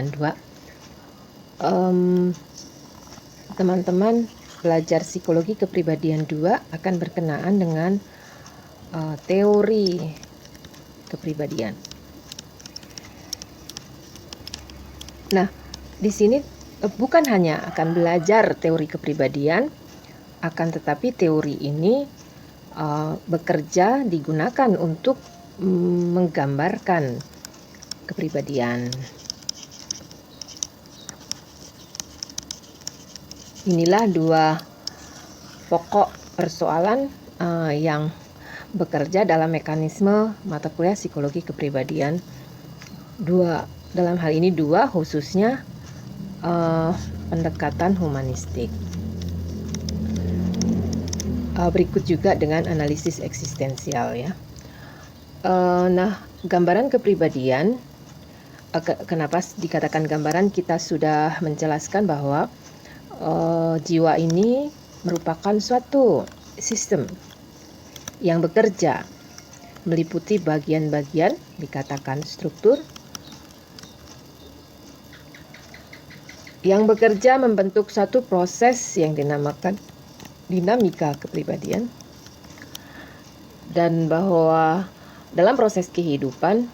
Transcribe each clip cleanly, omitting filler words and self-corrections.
2. Teman-teman belajar psikologi kepribadian 2 akan berkenaan dengan teori kepribadian. Nah, di sini bukan hanya akan belajar teori kepribadian, akan tetapi teori ini bekerja digunakan untuk menggambarkan kepribadian. Inilah dua pokok persoalan yang bekerja dalam mekanisme mata kuliah psikologi kepribadian 2. Dalam hal ini 2 khususnya pendekatan humanistik. Berikut juga dengan analisis eksistensial ya. Nah, gambaran kepribadian, kenapa dikatakan gambaran? Kita sudah menjelaskan bahwa jiwa ini merupakan suatu sistem yang bekerja meliputi bagian-bagian, dikatakan struktur, yang bekerja membentuk satu proses yang dinamakan dinamika kepribadian, dan bahwa dalam proses kehidupan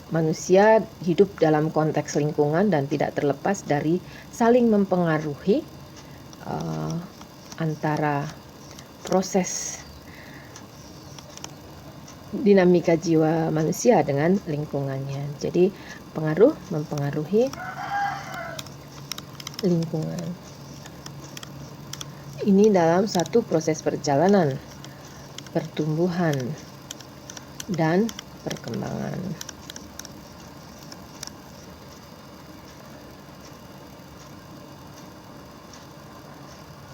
manusia hidup dalam konteks lingkungan dan tidak terlepas dari saling mempengaruhi antara proses dinamika jiwa manusia dengan lingkungannya. Jadi pengaruh mempengaruhi lingkungan. Ini dalam satu proses perjalanan pertumbuhan dan perkembangan.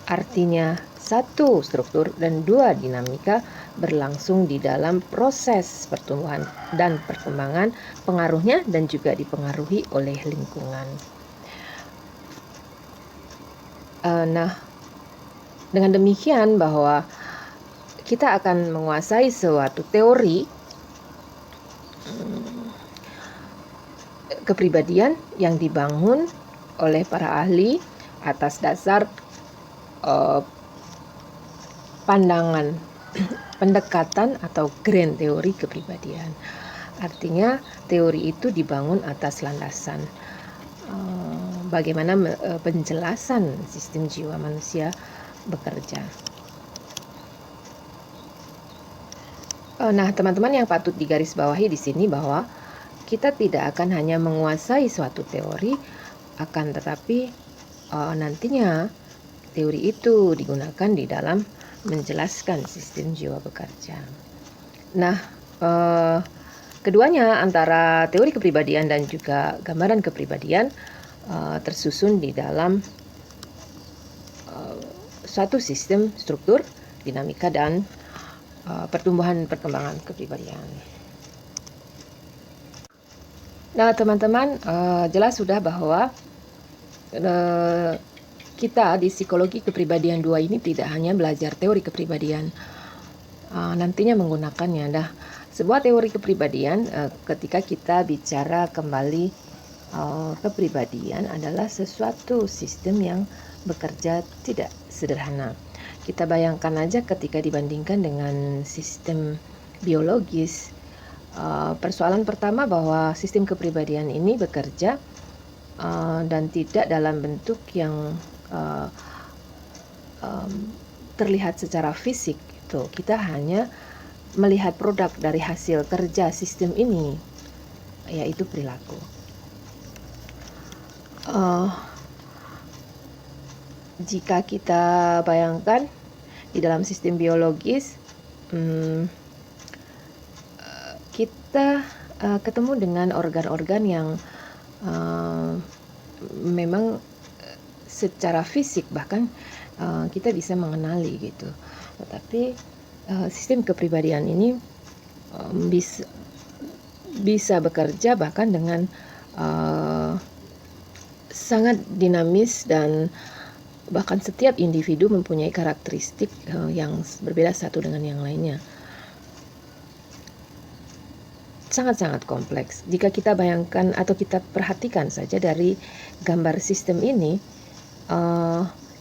Artinya, 1 struktur dan 2 dinamika berlangsung di dalam proses pertumbuhan dan perkembangan, pengaruhnya dan juga dipengaruhi oleh lingkungan. Nah, dengan demikian bahwa kita akan menguasai suatu teori kepribadian yang dibangun oleh para ahli atas dasar pandangan pendekatan atau grand teori kepribadian. Artinya teori itu dibangun atas landasan bagaimana penjelasan sistem jiwa manusia bekerja. Nah, teman-teman, yang patut digarisbawahi di sini bahwa kita tidak akan hanya menguasai suatu teori, akan tetapi nantinya teori itu digunakan di dalam menjelaskan sistem jiwa bekerja. Nah, keduanya antara teori kepribadian dan juga gambaran kepribadian tersusun di dalam suatu sistem struktur, dinamika, dan pertumbuhan perkembangan kepribadian. Nah, teman-teman, jelas sudah bahwa kita di psikologi kepribadian 2 ini tidak hanya belajar teori kepribadian, nantinya menggunakannya. Nah, sebuah teori kepribadian, ketika kita bicara kembali kepribadian adalah sesuatu sistem yang bekerja tidak sederhana. Kita bayangkan aja ketika dibandingkan dengan sistem biologis. Persoalan pertama bahwa sistem kepribadian ini bekerja dan tidak dalam bentuk yang terlihat secara fisik. Gitu. Kita hanya melihat produk dari hasil kerja sistem ini, yaitu perilaku. Jika kita bayangkan di dalam sistem biologis, kita ketemu dengan organ-organ yang memang secara fisik bahkan kita bisa mengenali gitu. Tetapi sistem kepribadian ini bisa bekerja bahkan dengan sangat dinamis, dan bahkan setiap individu mempunyai karakteristik yang berbeda satu dengan yang lainnya. sangat-sangat kompleks. Jika kita bayangkan atau kita perhatikan saja dari gambar sistem ini,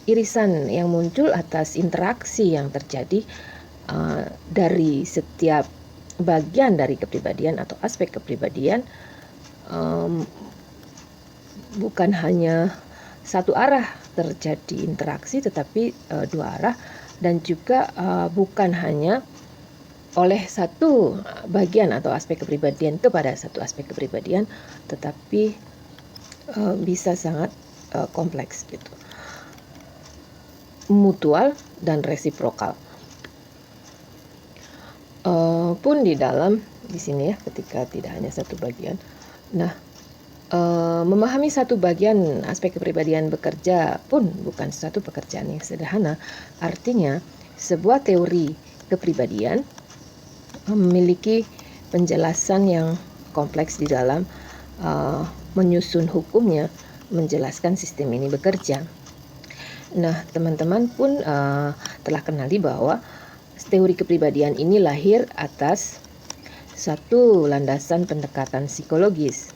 irisan yang muncul atas interaksi yang terjadi dari setiap bagian dari kepribadian atau aspek kepribadian, bukan hanya satu arah terjadi interaksi, tetapi dua arah, dan juga bukan hanya oleh satu bagian atau aspek kepribadian kepada satu aspek kepribadian, tetapi bisa sangat kompleks gitu, mutual dan resiprokal. Pun di dalam di sini ya, ketika tidak hanya satu bagian. Nah, memahami satu bagian aspek kepribadian bekerja pun bukan suatu pekerjaan yang sederhana. Artinya, sebuah teori kepribadian memiliki penjelasan yang kompleks di dalam menyusun hukumnya, menjelaskan sistem ini bekerja. Nah, teman-teman pun telah kenali bahwa teori kepribadian ini lahir atas satu landasan pendekatan psikologis,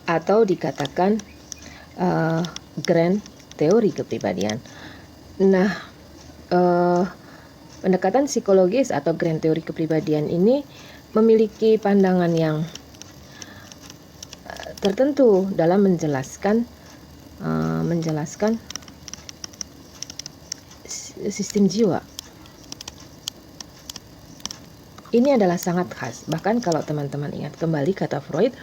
atau dikatakan grand teori kepribadian. Nah, pendekatan psikologis atau grand teori kepribadian ini memiliki pandangan yang tertentu dalam menjelaskan sistem jiwa. Ini adalah sangat khas. Bahkan kalau teman-teman ingat kembali kata Freud,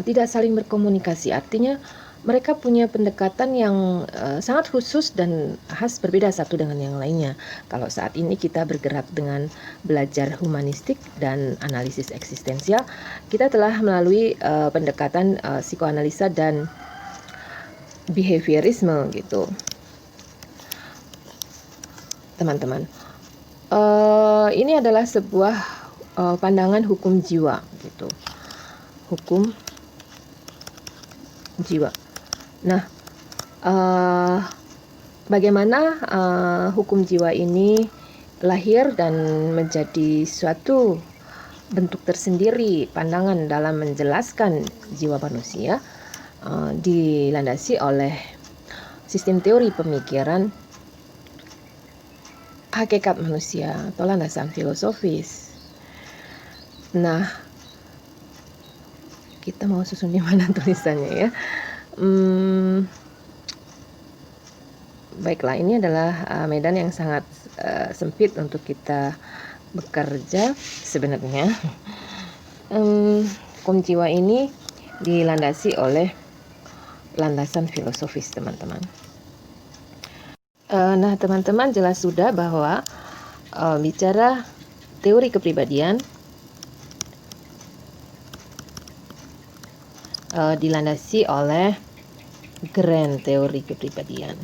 tidak saling berkomunikasi. Artinya mereka punya pendekatan yang sangat khusus dan khas, berbeda satu dengan yang lainnya. Kalau saat ini kita bergerak dengan belajar humanistik dan analisis eksistensial, kita telah melalui pendekatan psikoanalisa dan behaviorisme gitu, teman-teman. Ini adalah sebuah pandangan hukum jiwa gitu, hukum jiwa. Nah, bagaimana hukum jiwa ini lahir dan menjadi suatu bentuk tersendiri pandangan dalam menjelaskan jiwa manusia, dilandasi oleh sistem teori pemikiran hakikat manusia atau landasan filosofis. Nah, kita mau susun di mana tulisannya ya? Baiklah, ini adalah medan yang sangat sempit untuk kita bekerja sebenarnya. Hukum jiwa ini dilandasi oleh landasan filosofis, teman-teman. Nah, teman-teman jelas sudah bahwa bicara teori kepribadian dilandasi oleh grand teori kepribadian.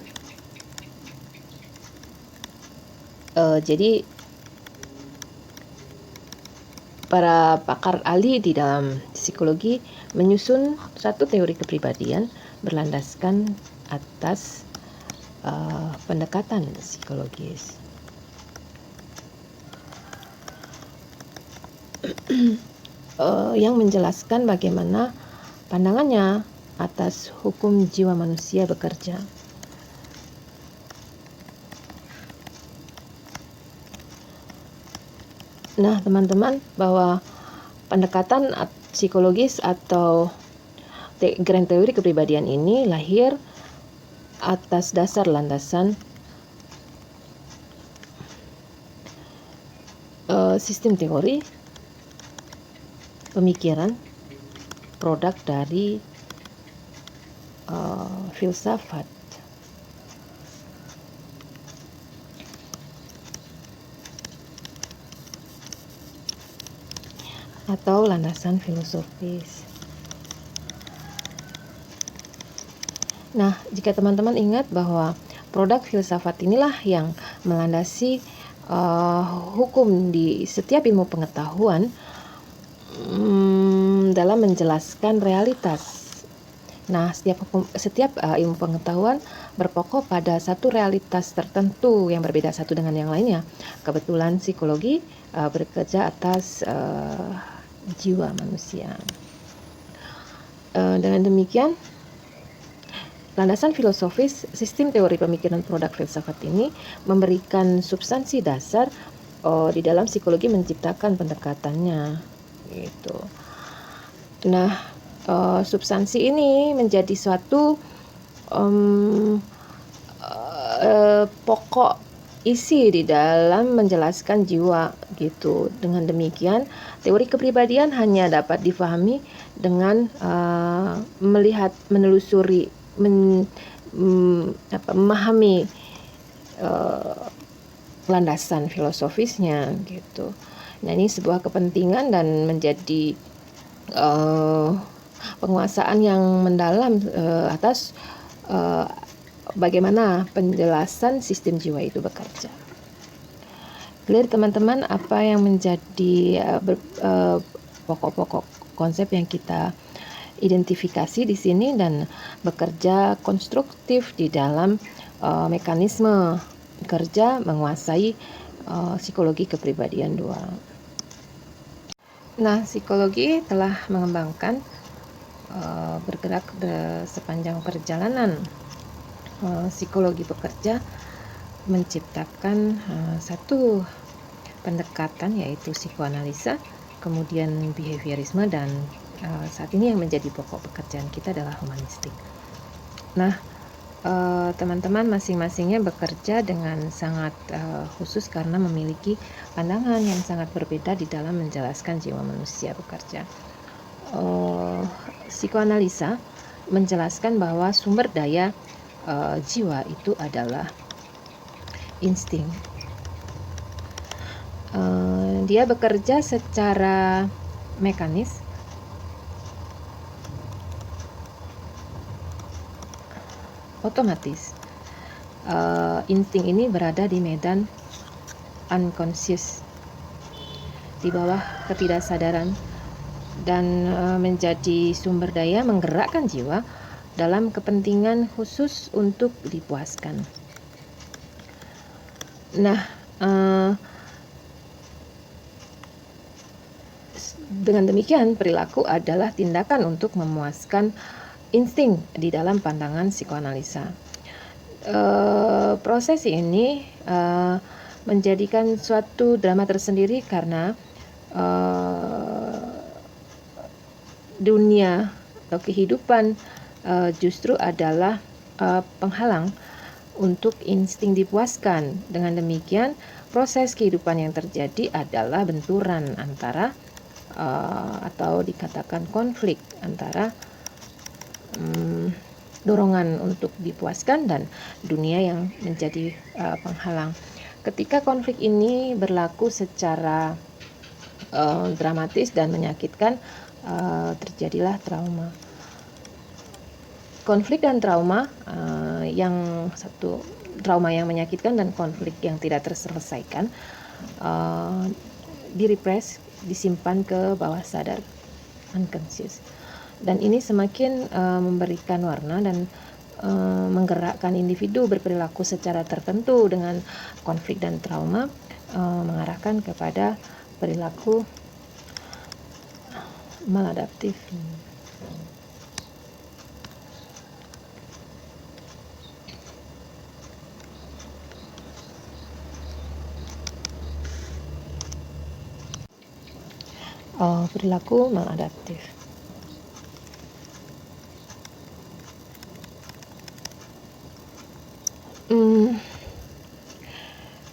Jadi para pakar ahli di dalam psikologi menyusun satu teori kepribadian berlandaskan atas pendekatan psikologis. Yang menjelaskan bagaimana pandangannya atas hukum jiwa manusia bekerja. Nah, teman-teman, bahwa pendekatan psikologis atau grand teori kepribadian ini lahir atas dasar landasan sistem teori pemikiran produk dari filsafat. Atau landasan filosofis. Nah, jika teman-teman ingat bahwa produk filsafat inilah yang melandasi hukum di setiap ilmu pengetahuan dalam menjelaskan realitas Nah, setiap ilmu pengetahuan berpokok pada satu realitas tertentu yang berbeda satu dengan yang lainnya. Kebetulan psikologi bekerja atas jiwa manusia. Dengan demikian, landasan filosofis sistem teori pemikiran produk filsafat ini memberikan substansi dasar di dalam psikologi menciptakan pendekatannya gitu. Nah, substansi ini menjadi suatu pokok isi di dalam menjelaskan jiwa gitu. Dengan demikian, teori kepribadian hanya dapat difahami dengan menelusuri, memahami landasan filosofisnya gitu. Nah, ini sebuah kepentingan dan menjadi penguasaan yang mendalam atas bagaimana penjelasan sistem jiwa itu bekerja. Clear teman-teman apa yang menjadi pokok-pokok konsep yang kita identifikasi di sini dan bekerja konstruktif di dalam mekanisme kerja menguasai psikologi kepribadian 2. Nah, psikologi telah mengembangkan bergerak sepanjang perjalanan psikologi bekerja menciptakan satu pendekatan yaitu psikoanalisa, kemudian behaviorisme, dan saat ini yang menjadi pokok pekerjaan kita adalah humanistik. Nah, teman-teman masing-masingnya bekerja dengan sangat khusus karena memiliki pandangan yang sangat berbeda di dalam menjelaskan jiwa manusia bekerja. Psikoanalisa menjelaskan bahwa sumber daya jiwa itu adalah insting. Dia bekerja secara mekanis, otomatis. Insting ini berada di medan unconscious, di bawah ketidaksadaran, dan menjadi sumber daya menggerakkan jiwa dalam kepentingan khusus untuk dipuaskan. Nah, dengan demikian perilaku adalah tindakan untuk memuaskan insting di dalam pandangan psikoanalisa. Proses ini menjadikan suatu drama tersendiri karena dunia atau kehidupan justru adalah penghalang untuk insting dipuaskan. Dengan demikian, proses kehidupan yang terjadi adalah benturan antara atau dikatakan konflik antara dorongan untuk dipuaskan dan dunia yang menjadi penghalang. Ketika konflik ini berlaku secara dramatis dan menyakitkan, terjadilah trauma. Konflik dan trauma, yang satu trauma yang menyakitkan dan konflik yang tidak terselesaikan, direpress, disimpan ke bawah sadar, unconscious. Dan ini semakin memberikan warna dan menggerakkan individu berperilaku secara tertentu dengan konflik dan trauma, mengarahkan kepada perilaku maladaptif. Perilaku maladaptif.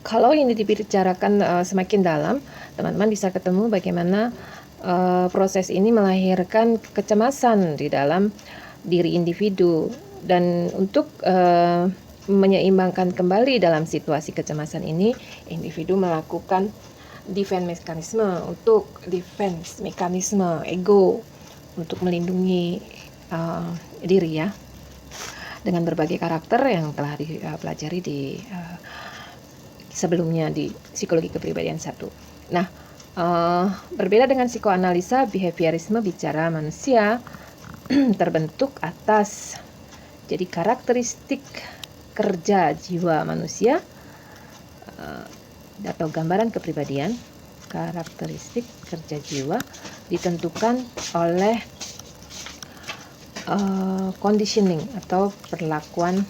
Kalau ini dibicarakan semakin dalam, teman-teman bisa ketemu bagaimana proses ini melahirkan kecemasan di dalam diri individu, dan untuk menyeimbangkan kembali dalam situasi kecemasan ini, individu melakukan defense mekanisme ego untuk melindungi diri ya, dengan berbagai karakter yang telah dipelajari di sebelumnya di psikologi kepribadian 1. Nah, berbeda dengan psikoanalisa, behaviorisme bicara manusia terbentuk atas, jadi karakteristik kerja jiwa manusia atau gambaran kepribadian, karakteristik kerja jiwa ditentukan oleh conditioning atau perlakuan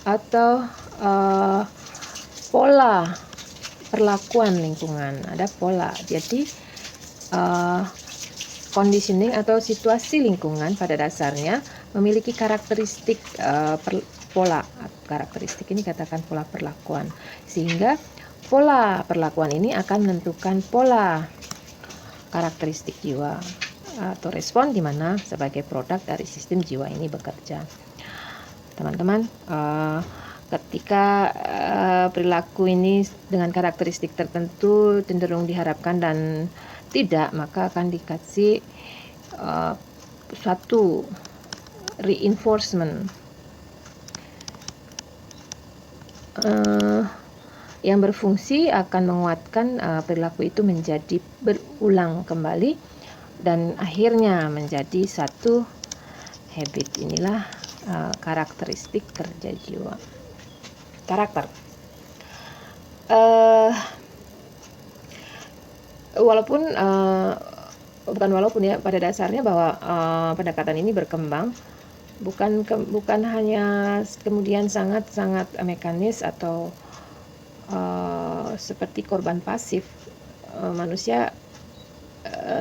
atau pola perlakuan lingkungan. Ada pola, jadi conditioning atau situasi lingkungan pada dasarnya memiliki karakteristik pola. Karakteristik ini katakan pola perlakuan, sehingga pola perlakuan ini akan menentukan pola karakteristik jiwa atau respon di mana sebagai produk dari sistem jiwa ini bekerja. Teman-teman, ketika perilaku ini dengan karakteristik tertentu cenderung diharapkan dan tidak, maka akan dikasih suatu reinforcement yang berfungsi akan menguatkan perilaku itu menjadi berulang kembali dan akhirnya menjadi satu habit. Inilah karakteristik kerja jiwa. Karakter. Walaupun ya, pada dasarnya bahwa pendekatan ini berkembang bukan hanya kemudian sangat mekanis atau seperti korban pasif. Manusia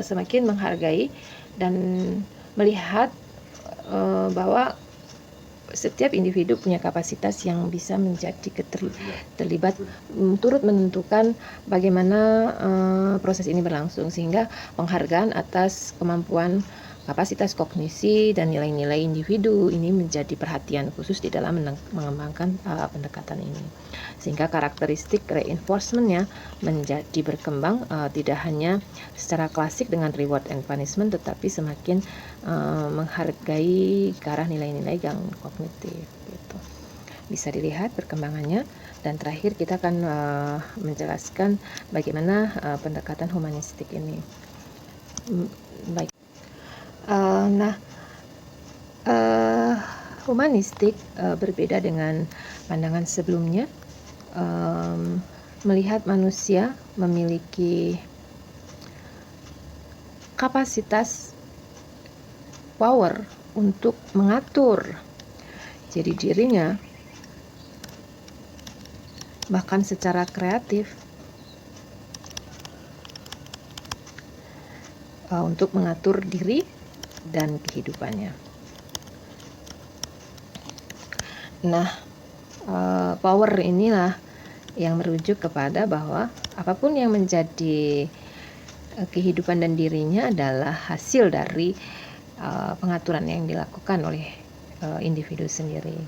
semakin menghargai dan melihat bahwa setiap individu punya kapasitas yang bisa menjadi terlibat, turut menentukan bagaimana proses ini berlangsung, sehingga penghargaan atas kemampuan kapasitas kognisi dan nilai-nilai individu ini menjadi perhatian khusus di dalam mengembangkan pendekatan ini, sehingga karakteristik reinforcement-nya menjadi berkembang tidak hanya secara klasik dengan reward and punishment, tetapi semakin menghargai ke arah nilai-nilai yang kognitif gitu. Bisa dilihat perkembangannya, dan terakhir kita akan menjelaskan bagaimana pendekatan humanistik ini. Baik. Humanistik berbeda dengan pandangan sebelumnya, melihat manusia memiliki kapasitas power untuk mengatur jadi dirinya, bahkan secara kreatif, untuk mengatur diri dan kehidupannya. Nah, power inilah yang merujuk kepada bahwa apapun yang menjadi kehidupan dan dirinya adalah hasil dari pengaturan yang dilakukan oleh individu sendiri.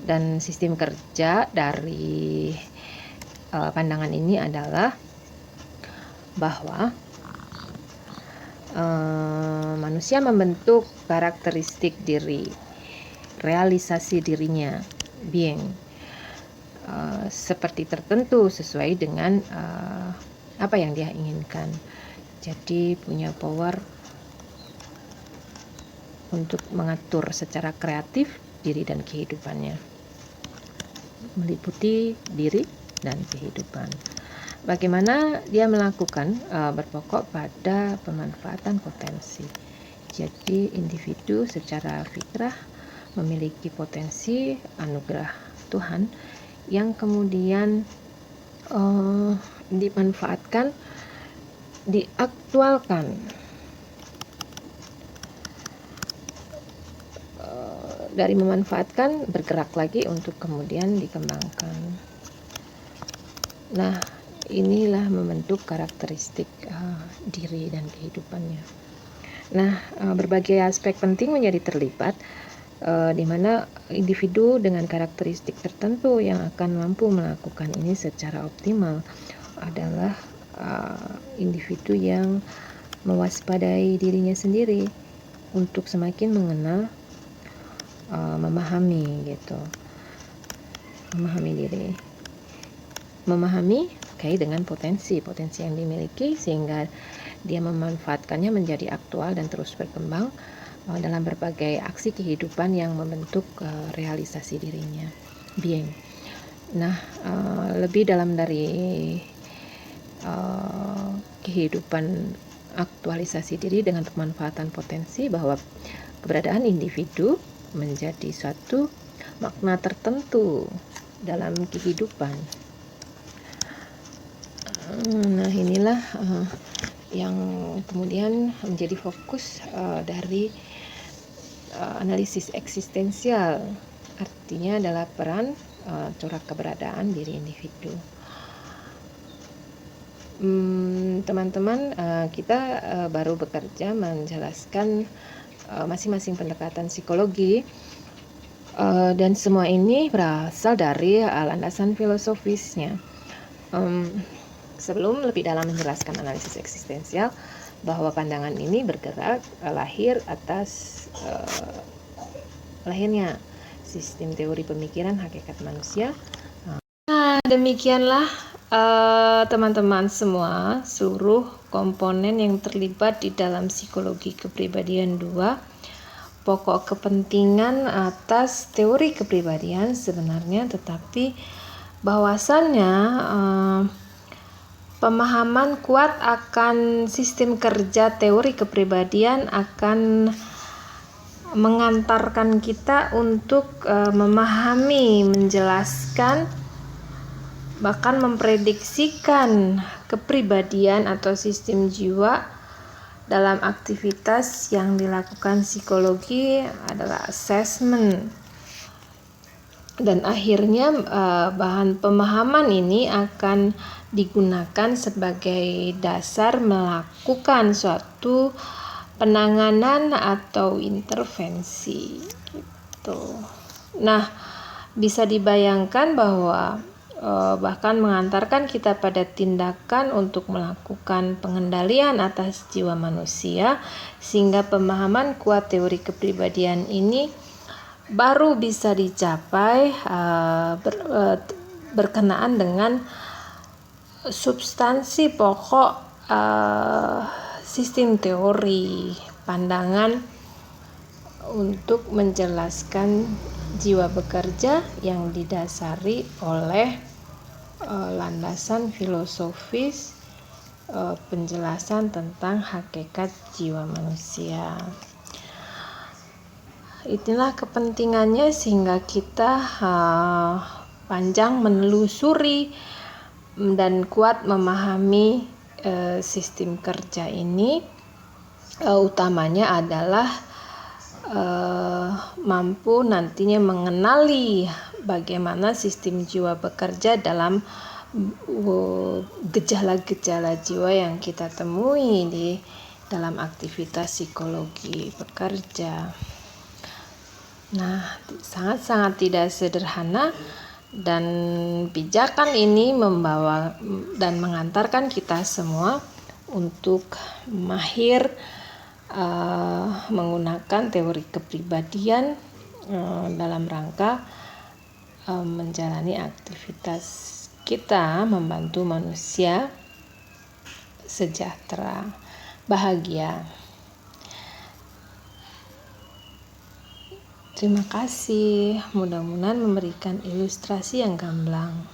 Dan sistem kerja dari pandangan ini adalah bahwa manusia membentuk karakteristik diri, realisasi dirinya, being, seperti tertentu sesuai dengan apa yang dia inginkan. Jadi punya power untuk mengatur secara kreatif diri dan kehidupannya, meliputi diri dan kehidupan. Bagaimana dia melakukan berpokok pada pemanfaatan potensi. Jadi individu secara fitrah memiliki potensi anugerah Tuhan yang kemudian dimanfaatkan, diaktualkan dari memanfaatkan bergerak lagi untuk kemudian dikembangkan. Nah, inilah membentuk karakteristik diri dan kehidupannya. Nah, berbagai aspek penting menjadi terlibat, di mana individu dengan karakteristik tertentu yang akan mampu melakukan ini secara optimal adalah individu yang mewaspadai dirinya sendiri untuk semakin mengenal, memahami gitu, memahami diri, memahami terkait dengan potensi yang dimiliki, sehingga dia memanfaatkannya menjadi aktual dan terus berkembang dalam berbagai aksi kehidupan yang membentuk realisasi dirinya, being. Nah, lebih dalam dari kehidupan aktualisasi diri dengan pemanfaatan potensi, bahwa keberadaan individu menjadi suatu makna tertentu dalam kehidupan. Nah, inilah yang kemudian menjadi fokus dari analisis eksistensial, artinya adalah peran corak keberadaan diri individu. Teman-teman, kita baru bekerja menjelaskan masing-masing pendekatan psikologi, dan semua ini berasal dari landasan filosofisnya. Sebelum lebih dalam menjelaskan analisis eksistensial, bahwa pandangan ini bergerak lahir atas lahirnya sistem teori pemikiran hakikat manusia. Nah, demikianlah teman-teman semua, seluruh komponen yang terlibat di dalam psikologi kepribadian 2, pokok kepentingan atas teori kepribadian sebenarnya, tetapi bahwasannya pemahaman kuat akan sistem kerja teori kepribadian akan mengantarkan kita untuk memahami, menjelaskan, bahkan memprediksikan kepribadian atau sistem jiwa dalam aktivitas yang dilakukan psikologi adalah assessment. Dan akhirnya bahan pemahaman ini akan digunakan sebagai dasar melakukan suatu penanganan atau intervensi gitu. Nah, bisa dibayangkan bahwa bahkan mengantarkan kita pada tindakan untuk melakukan pengendalian atas jiwa manusia, sehingga pemahaman kuat teori kepribadian ini baru bisa dicapai berkenaan dengan substansi pokok sistem teori pandangan untuk menjelaskan jiwa bekerja yang didasari oleh landasan filosofis penjelasan tentang hakikat jiwa manusia. Itulah kepentingannya, sehingga kita panjang menelusuri dan kuat memahami sistem kerja ini. Utamanya adalah mampu nantinya mengenali bagaimana sistem jiwa bekerja dalam gejala-gejala jiwa yang kita temui di dalam aktivitas psikologi bekerja. Nah, sangat-sangat tidak sederhana, dan pijakan ini membawa dan mengantarkan kita semua untuk mahir menggunakan teori kepribadian dalam rangka menjalani aktivitas kita membantu manusia sejahtera, bahagia. Terima kasih, mudah-mudahan memberikan ilustrasi yang gamblang.